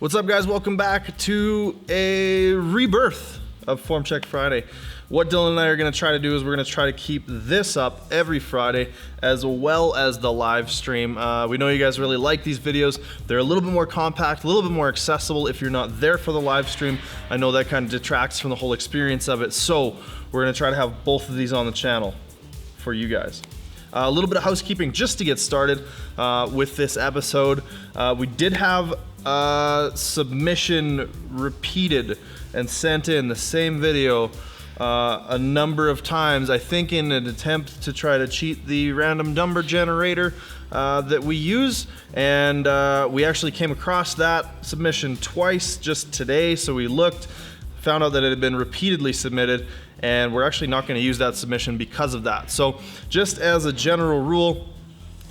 What's up, guys? Welcome back to a rebirth of Form Check Friday. What Dylan and I are going to try to do is we're going to try to keep this up every Friday as well as the live stream. We know you guys really like these videos. They're a little bit more compact, a little bit more accessible if you're not there for the live stream. I know that kind of detracts from the whole experience of it, so we're going to try to have both of these on the channel for you guys. A little bit of housekeeping just to get started with this episode. We did have submission repeated and sent in the same video a number of times, I think in an attempt to try to cheat the random number generator that we use, and we actually came across that submission twice just today. So we looked, found out that it had been repeatedly submitted, and we're actually not going to use that submission because of that. So just as a general rule,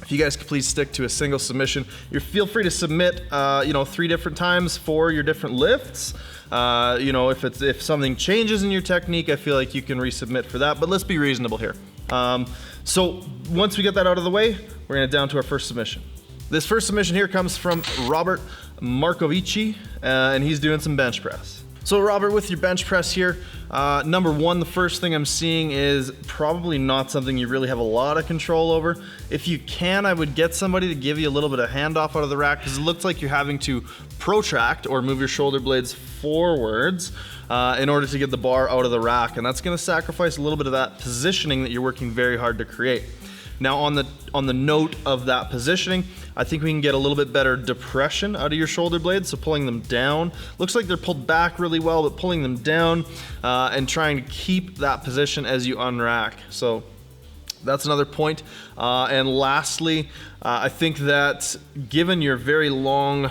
if you guys could please stick to a single submission. You feel free to submit, 3 different times for your different lifts. If something changes in your technique, I feel like you can resubmit for that, but let's be reasonable here. So once we get that out of the way, we're gonna down to our first submission. This first submission here comes from Robert Marcovici, and he's doing some bench press. So Robert, with your bench press here, number one, the first thing I'm seeing is probably not something you really have a lot of control over. If you can, I would get somebody to give you a little bit of handoff out of the rack, because it looks like you're having to protract or move your shoulder blades forwards in order to get the bar out of the rack, and that's going to sacrifice a little bit of that positioning that you're working very hard to create. Now on the note of that positioning, I think we can get a little bit better depression out of your shoulder blades, so pulling them down. Looks like they're pulled back really well, but pulling them down and trying to keep that position as you unrack. So that's another point. And lastly, I think that given your very long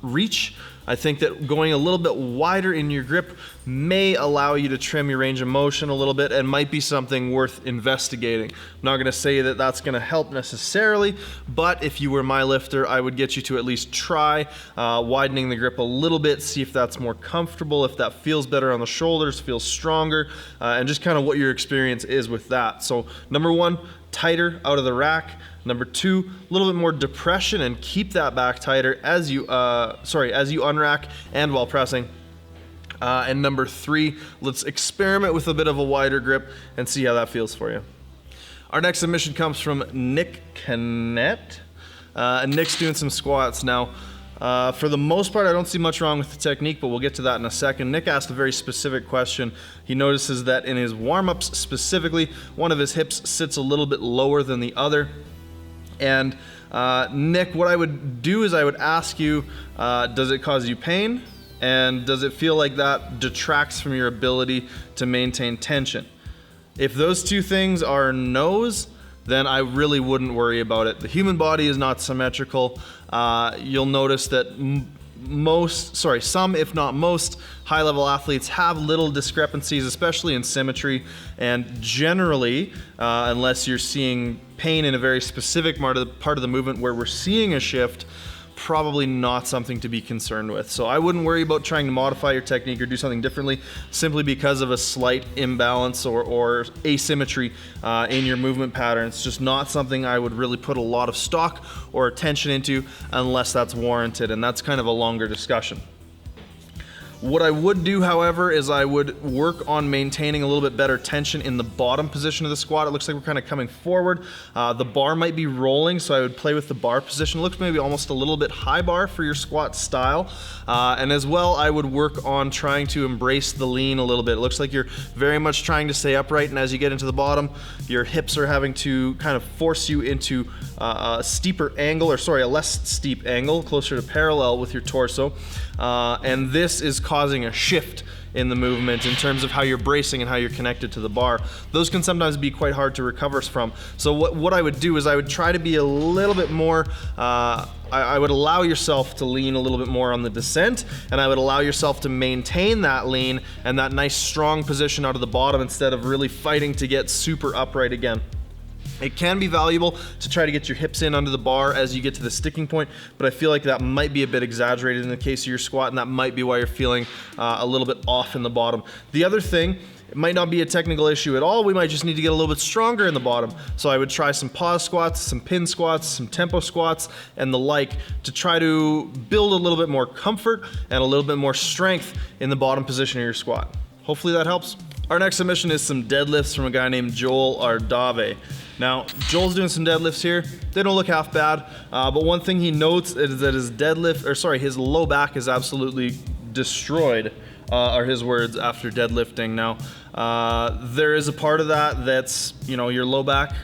reach, I think that going a little bit wider in your grip may allow you to trim your range of motion a little bit and might be something worth investigating. I'm not going to say that that's going to help necessarily, but if you were my lifter, I would get you to at least try widening the grip a little bit, see if that's more comfortable, if that feels better on the shoulders, feels stronger, and just kind of what your experience is with that. So number one, tighter out of the rack. Number two, a little bit more depression and keep that back tighter as you unrack and while pressing. And number three, let's experiment with a bit of a wider grip and see how that feels for you. Our next submission comes from Nick Canet. And Nick's doing some squats now. For the most part, I don't see much wrong with the technique, but we'll get to that in a second. Nick asked a very specific question. He notices that in his warm-ups specifically, one of his hips sits a little bit lower than the other. And Nick, what I would do is I would ask you, does it cause you pain? And does it feel like that detracts from your ability to maintain tension? If those two things are no's, then I really wouldn't worry about it. The human body is not symmetrical. You'll notice that some, if not most, high-level athletes have little discrepancies, especially in symmetry, and generally, unless you're seeing pain in a very specific part of the movement where we're seeing a shift, probably not something to be concerned with. So I wouldn't worry about trying to modify your technique or do something differently simply because of a slight imbalance or asymmetry in your movement pattern. It's just not something I would really put a lot of stock or attention into unless that's warranted, and that's kind of a longer discussion. What I would do, however, is I would work on maintaining a little bit better tension in the bottom position of the squat. It looks like we're kind of coming forward. The bar might be rolling, so I would play with the bar position. It looks maybe almost a little bit high bar for your squat style. And as well, I would work on trying to embrace the lean a little bit. It looks like you're very much trying to stay upright, and as you get into the bottom, your hips are having to kind of force you into a less steep angle, closer to parallel with your torso. And this is causing a shift in the movement in terms of how you're bracing and how you're connected to the bar. Those can sometimes be quite hard to recover from. So what I would do is I would try to be a little bit more, I would allow yourself to lean a little bit more on the descent, and I would allow yourself to maintain that lean and that nice strong position out of the bottom instead of really fighting to get super upright again. It can be valuable to try to get your hips in under the bar as you get to the sticking point, but I feel like that might be a bit exaggerated in the case of your squat, and that might be why you're feeling a little bit off in the bottom. The other thing It might not be a technical issue at all. We might just need to get a little bit stronger in the bottom. So I would try some pause squats, some pin squats, some tempo squats, and the like to try to build a little bit more comfort and a little bit more strength in the bottom position of your squat. Hopefully that helps. Our next submission is some deadlifts from a guy named Joel Ardave. Now, Joel's doing some deadlifts here. They don't look half bad, but one thing he notes is that his low back is absolutely destroyed, are his words, after deadlifting. Now, there is a part of that that's, your low back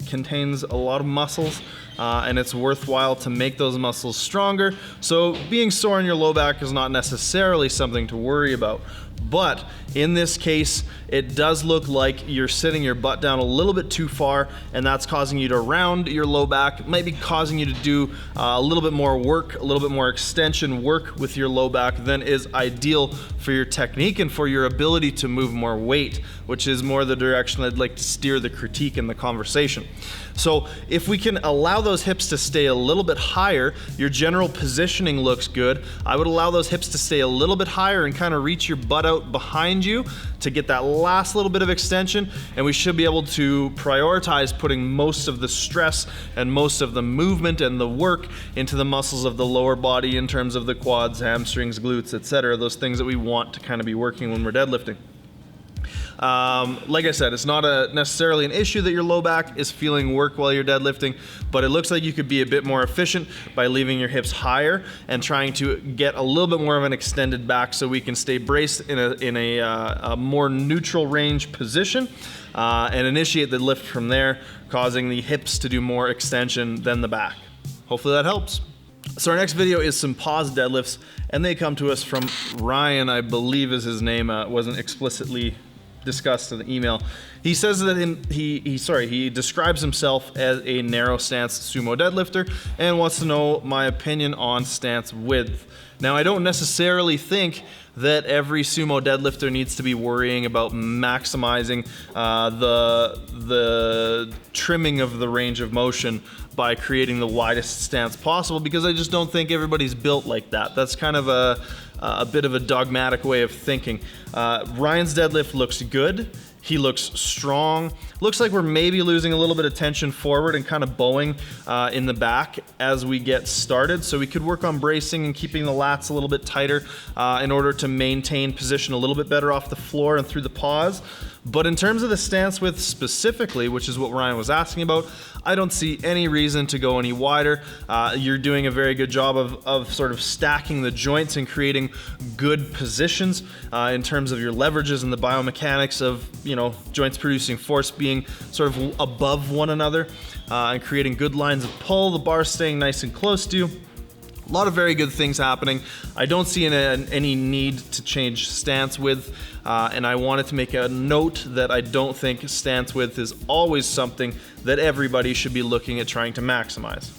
contains a lot of muscles, and it's worthwhile to make those muscles stronger. So being sore in your low back is not necessarily something to worry about. But in this case, it does look like you're sitting your butt down a little bit too far, and that's causing you to round your low back. It might be causing you to do a little bit more work, a little bit more extension work with your low back than is ideal for your technique and for your ability to move more weight, which is more the direction I'd like to steer the critique in the conversation. So if we can allow those hips to stay a little bit higher, your general positioning looks good. I would allow those hips to stay a little bit higher and kind of reach your butt out behind you to get that last little bit of extension, and we should be able to prioritize putting most of the stress and most of the movement and the work into the muscles of the lower body in terms of the quads, hamstrings, glutes, etc. Those things that we want to kind of be working when we're deadlifting. Like I said, it's not necessarily an issue that your low back is feeling work while you're deadlifting, but it looks like you could be a bit more efficient by leaving your hips higher and trying to get a little bit more of an extended back so we can stay braced in a more neutral range position and initiate the lift from there, causing the hips to do more extension than the back. Hopefully that helps. So our next video is some pause deadlifts, and they come to us from Ryan, I believe is his name. Wasn't explicitly discussed in the email. He says that he describes himself as a narrow stance sumo deadlifter and wants to know my opinion on stance width. Now, I don't necessarily think that every sumo deadlifter needs to be worrying about maximizing the trimming of the range of motion by creating the widest stance possible, because I just don't think everybody's built like that. That's kind of a bit of a dogmatic way of thinking. Ryan's deadlift looks good. He looks strong. Looks like we're maybe losing a little bit of tension forward and kind of bowing in the back as we get started. So we could work on bracing and keeping the lats a little bit tighter in order to maintain position a little bit better off the floor and through the pause. But in terms of the stance width specifically, which is what Ryan was asking about, I don't see any reason to go any wider. You're doing a very good job of sort of stacking the joints and creating good positions in terms of your leverages and the biomechanics of, joints producing force being sort of above one another and creating good lines of pull, the bar staying nice and close to you. A lot of very good things happening. I don't see any need to change stance width, and I wanted to make a note that I don't think stance width is always something that everybody should be looking at trying to maximize.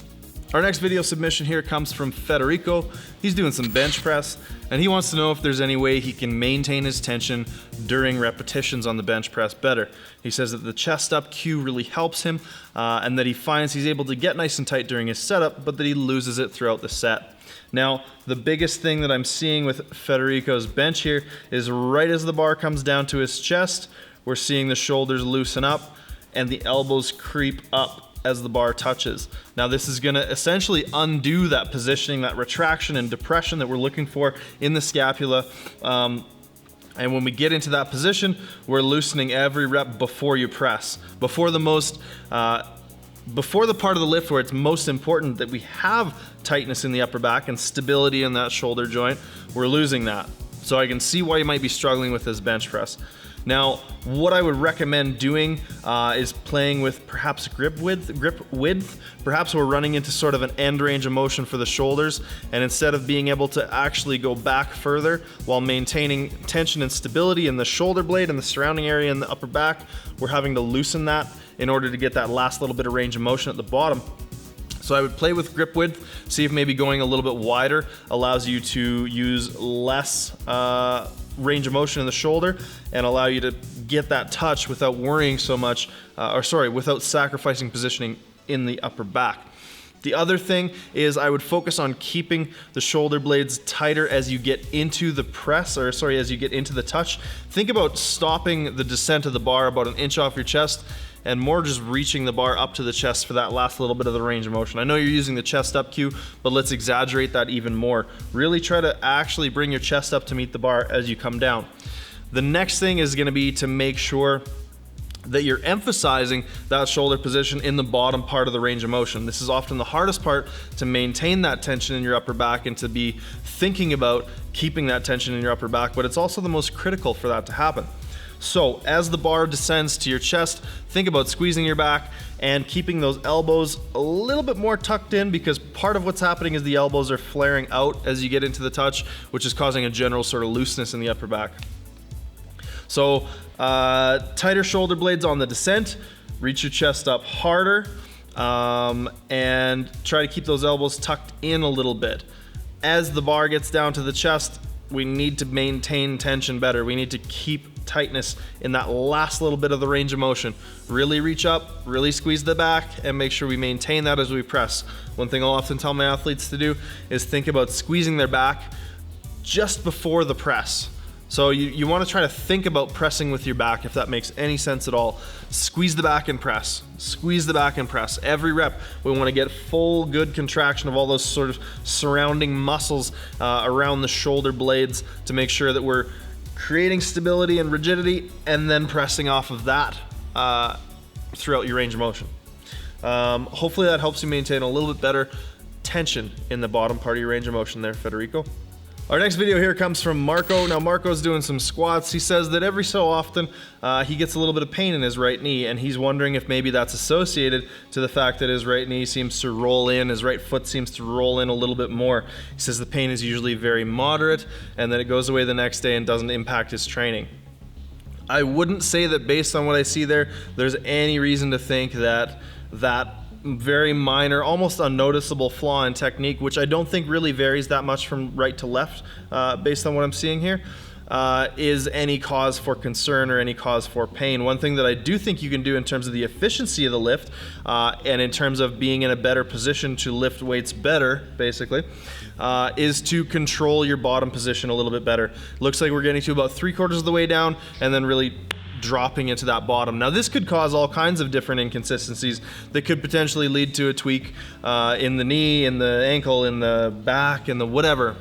Our next video submission here comes from Federico. He's doing some bench press, and he wants to know if there's any way he can maintain his tension during repetitions on the bench press better. He says that the chest up cue really helps him, and that he finds he's able to get nice and tight during his setup, but that he loses it throughout the set. Now, the biggest thing that I'm seeing with Federico's bench here is right as the bar comes down to his chest, we're seeing the shoulders loosen up and the elbows creep up as the bar touches. Now, this is going to essentially undo that positioning, that retraction and depression that we're looking for in the scapula. And when we get into that position, we're loosening every rep before you press. Before the part of the lift where it's most important that we have tightness in the upper back and stability in that shoulder joint, we're losing that. So I can see why you might be struggling with this bench press. Now, what I would recommend doing is playing with perhaps grip width. Perhaps we're running into sort of an end range of motion for the shoulders, and instead of being able to actually go back further while maintaining tension and stability in the shoulder blade and the surrounding area in the upper back, we're having to loosen that in order to get that last little bit of range of motion at the bottom. So I would play with grip width, see if maybe going a little bit wider allows you to use less range of motion in the shoulder and allow you to get that touch without worrying so much, without sacrificing positioning in the upper back. The other thing is I would focus on keeping the shoulder blades tighter as you get into the press, or sorry, as you get into the touch. Think about stopping the descent of the bar about an inch off your chest and more just reaching the bar up to the chest for that last little bit of the range of motion. I know you're using the chest up cue, but let's exaggerate that even more. Really try to actually bring your chest up to meet the bar as you come down. The next thing is gonna be to make sure that you're emphasizing that shoulder position in the bottom part of the range of motion. This is often the hardest part, to maintain that tension in your upper back and to be thinking about keeping that tension in your upper back, but it's also the most critical for that to happen. So as the bar descends to your chest, think about squeezing your back and keeping those elbows a little bit more tucked in, because part of what's happening is the elbows are flaring out as you get into the touch, which is causing a general sort of looseness in the upper back. So tighter shoulder blades on the descent, reach your chest up harder, and try to keep those elbows tucked in a little bit. As the bar gets down to the chest, we need to maintain tension better. We need to keep tightness in that last little bit of the range of motion. Really reach up, really squeeze the back, and make sure we maintain that as we press. One thing I'll often tell my athletes to do is think about squeezing their back just before the press. So you want to try to think about pressing with your back, if that makes any sense at all. Squeeze the back and press. Squeeze the back and press. Every rep, we want to get full, good contraction of all those sort of surrounding muscles around the shoulder blades to make sure that we're creating stability and rigidity, and then pressing off of that throughout your range of motion. Hopefully that helps you maintain a little bit better tension in the bottom part of your range of motion there, Federico. Our next video here comes from Marco. Now Marco's doing some squats. He says that every so often he gets a little bit of pain in his right knee, and he's wondering if maybe that's associated to the fact that his right knee seems to roll in, his right foot seems to roll in a little bit more. He says the pain is usually very moderate and then it goes away the next day and doesn't impact his training. I wouldn't say that based on what I see there's any reason to think that that very minor, almost unnoticeable flaw in technique, which I don't think really varies that much from right to left based on what I'm seeing here, is any cause for concern or any cause for pain. One thing that I do think you can do in terms of the efficiency of the lift and in terms of being in a better position to lift weights better, basically, is to control your bottom position a little bit better. Looks like we're getting to about 3/4 of the way down and then really dropping into that bottom. Now this could cause all kinds of different inconsistencies that could potentially lead to a tweak in the knee, in the ankle, in the back, in the whatever.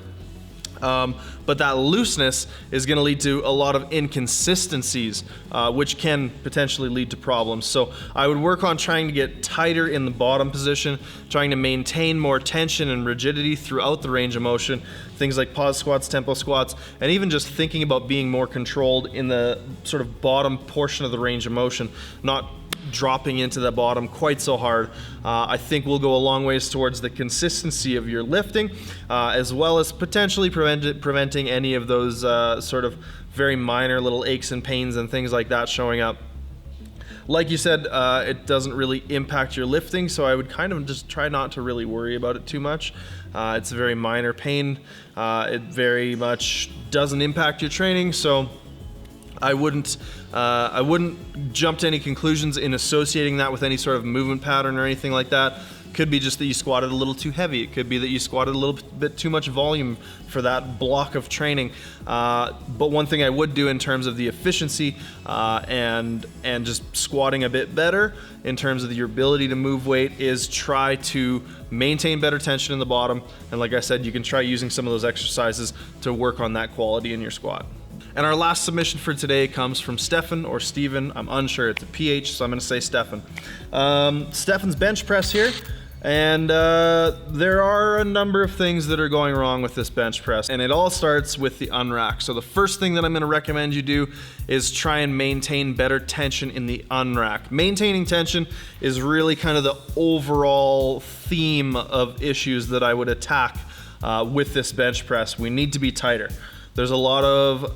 But that looseness is going to lead to a lot of inconsistencies, which can potentially lead to problems. So I would work on trying to get tighter in the bottom position, trying to maintain more tension and rigidity throughout the range of motion, things like pause squats, tempo squats, and even just thinking about being more controlled in the sort of bottom portion of the range of motion, not dropping into the bottom quite so hard. I think will go a long ways towards the consistency of your lifting, as well as potentially preventing any of those sort of very minor little aches and pains and things like that showing up. Like you said, it doesn't really impact your lifting, so I would kind of just try not to really worry about it too much. It's a very minor pain. It very much doesn't impact your training, so I wouldn't jump to any conclusions in associating that with any sort of movement pattern or anything like that. Could be just that you squatted a little too heavy. It could be that you squatted a little bit too much volume for that block of training. But one thing I would do in terms of the efficiency and just squatting a bit better in terms of your ability to move weight is try to maintain better tension in the bottom. And like I said, you can try using some of those exercises to work on that quality in your squat. And our last submission for today comes from Stefan or Steven. I'm unsure. It's a PH, so I'm going to say Stefan. Stefan's bench press here. And there are a number of things that are going wrong with this bench press. And it all starts with the unrack. So the first thing that I'm going to recommend you do is try and maintain better tension in the unrack. Maintaining tension is really kind of the overall theme of issues that I would attack with this bench press. We need to be tighter. There's a lot of...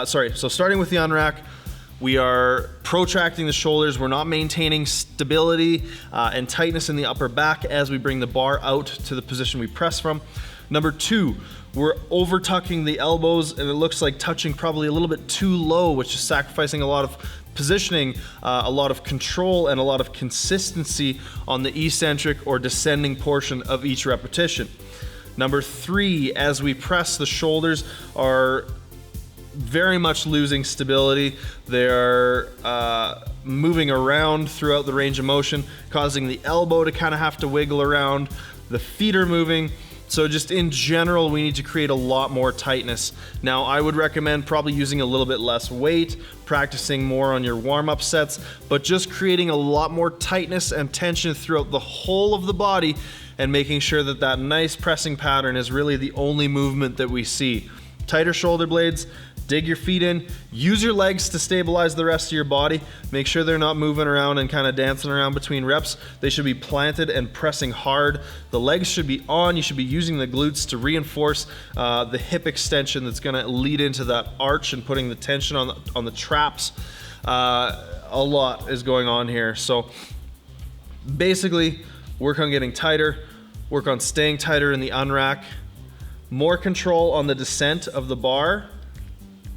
so starting with the unrack, we are protracting the shoulders. We're not maintaining stability and tightness in the upper back as we bring the bar out to the position we press from. Number two, we're over tucking the elbows and it looks like touching probably a little bit too low, which is sacrificing a lot of positioning, a lot of control and a lot of consistency on the eccentric or descending portion of each repetition. Number 3, as we press, the shoulders are very much losing stability. They're moving around throughout the range of motion, causing the elbow to kind of have to wiggle around. The feet are moving. So just in general, we need to create a lot more tightness. Now, I would recommend probably using a little bit less weight, practicing more on your warm-up sets, but just creating a lot more tightness and tension throughout the whole of the body and making sure that that nice pressing pattern is really the only movement that we see. Tighter shoulder blades, dig your feet in, use your legs to stabilize the rest of your body. Make sure they're not moving around and kind of dancing around between reps. They should be planted and pressing hard. The legs should be on. You should be using the glutes to reinforce the hip extension that's going to lead into that arch and putting the tension on the traps. A lot is going on here. So basically, work on getting tighter, work on staying tighter in the unrack, more control on the descent of the bar.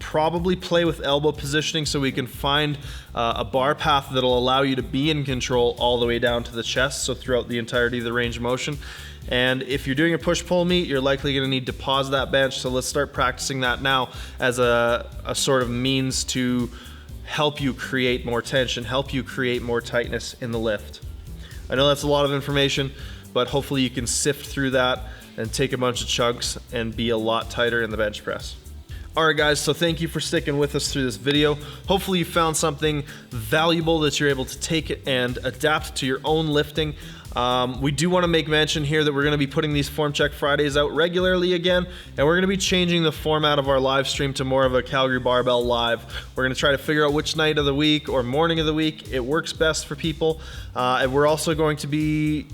Probably play with elbow positioning so we can find a bar path that'll allow you to be in control all the way down to the chest, so throughout the entirety of the range of motion. And if you're doing a push-pull meet, you're likely going to need to pause that bench, so let's start practicing that now as a sort of means to help you create more tension, help you create more tightness in the lift. I know that's a lot of information, but hopefully you can sift through that and take a bunch of chunks and be a lot tighter in the bench press. All right, guys, so thank you for sticking with us through this video. Hopefully you found something valuable that you're able to take and adapt to your own lifting. We do want to make mention here that we're going to be putting these Form Check Fridays out regularly again, and we're going to be changing the format of our live stream to more of a Calgary Barbell Live. We're going to try to figure out which night of the week or morning of the week it works best for people. And we're still going to be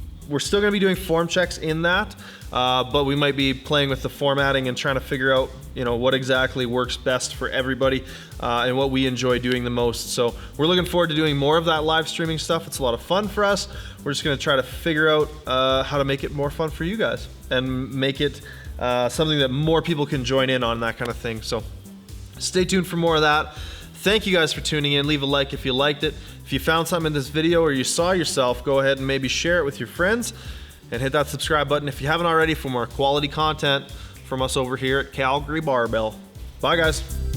doing form checks in that, but we might be playing with the formatting and trying to figure out, what exactly works best for everybody and what we enjoy doing the most. So we're looking forward to doing more of that live streaming stuff. It's a lot of fun for us. We're just going to try to figure out how to make it more fun for you guys and make it something that more people can join in on, that kind of thing. So stay tuned for more of that. Thank you guys for tuning in. Leave a like if you liked it. If you found something in this video or you saw yourself, go ahead and maybe share it with your friends and hit that subscribe button if you haven't already for more quality content from us over here at Calgary Barbell. Bye, guys.